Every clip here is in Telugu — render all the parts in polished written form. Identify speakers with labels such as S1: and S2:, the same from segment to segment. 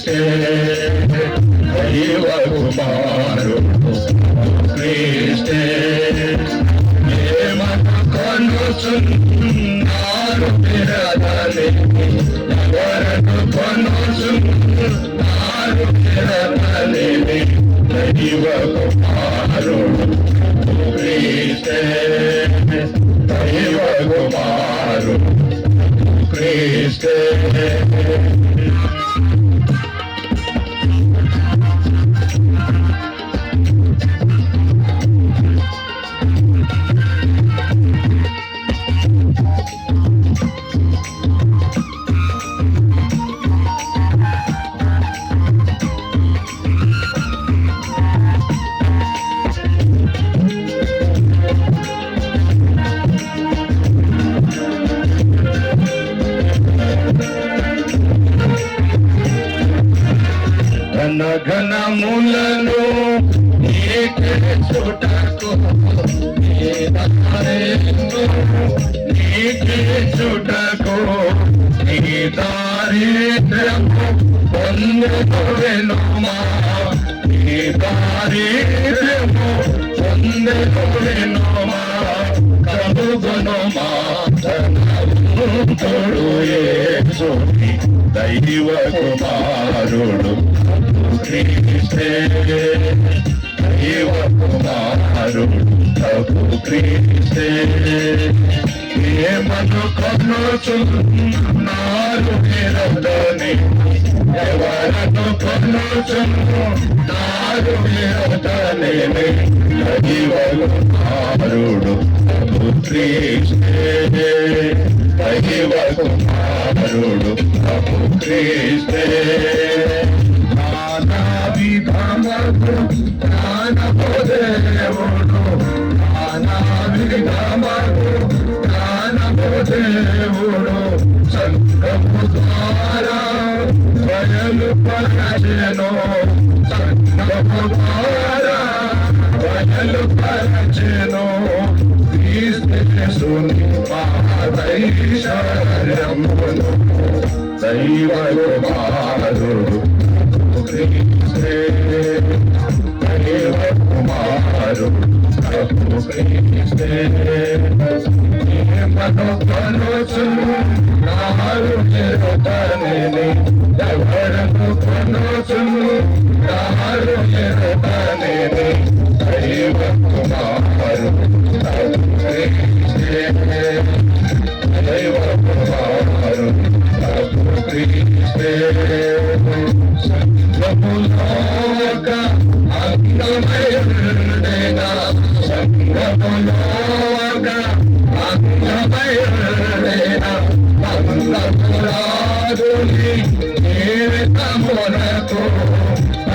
S1: క్రీస్తే దైవ కుమారుడు క్రీస్తే కొనుచున్నారు పిరదని ఎవరను కొనుచున్నారు పిరదని దైవ కుమారుడు క్రీస్తే దైవ కుమారుడు క్రీస్తే ఘనములను నీకే చుటకు నీకే చుటకు నీ దారిద్ర్యము పొందెనుమా నీ దారిద్ర్యము పొందెనుమా కనుగొనుమా తోడు యేసు దైవ కుమారుడు క్రీస్తే దైవ కుమారుడు ప్రభు క్రీస్తే ఏమను కొనుచున్నారు విరదని ఎవరను కొనుచున్నారు విరదని దైవ కుమారుడు ప్రభు క్రీస్తే దైవ కుమారుడు ప్రభు క్రీస్తే విధమకు జ్ఞానబోధేవుడు విధమకు జ్ఞానబోధేవుడు సంఘము ద్వారా బయలుపరచెను సంఘము ద్వారా బయలుపరచెను క్రీస్తుని మహాదైశ్వర్యమును దైవ కుమారుడు క్రీస్తే దైవ కుమారుడు ప్రభు క్రీస్తే ఏమను కొనుచున్నారు ఎరుగని ఎవరను కొనుచున్నారు ఎరుగని దైవ కుమారుడు ప్రభు క్రీస్తే దైవ కుమారుడు ప్రభు క్రీస్తే సంగములోక అంగమయుడేనా సంగములోక అంగమయుడేనా అంగమురాదుని జీవితమునకు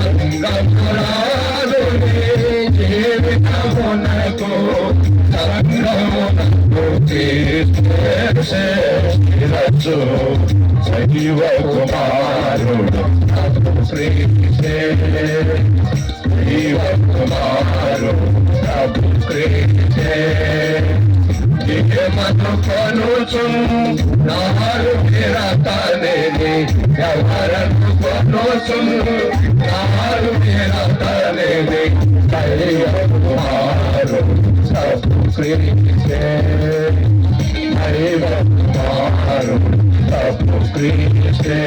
S1: అంగమురాదుని జీవితమునకు సంగమునకు తీర్చేరచు దైవ కుమారుడు క్రీస్తే దైవ కుమారుడు ప్రభు క్రీస్తే ఏమను కొనుచున్నారు విరతని ఎవరను కొనుచున్నారు విరతని దైవ కుమారుడు ప్రభు క్రీస్తే దైవ కుమారుడు ప్రభు క్రీస్తే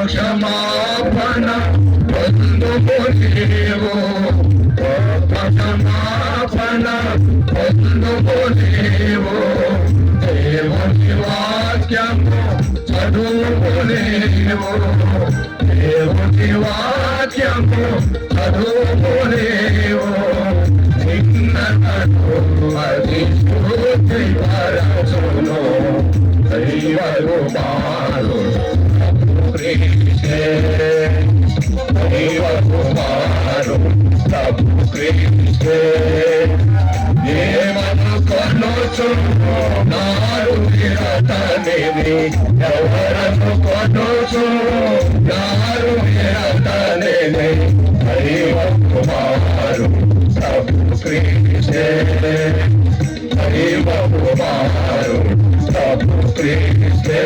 S1: క్షమాపణ పొందుకొనేవో క్షమాపణ పొందుకొనేవో దేవుని వాక్యము చదువుకొనేవో దేవుని వాక్యము చదువుకొనేవో నిన్నకు అది స్ఫూర్తి పరచును దైవ కుమారుడు ఎవరను కొనుచు నారు ఎరతనే దైవ కుమారు ప్రభు క్రీస్తే దైవ కుమారు ప్రభు క్రీస్తే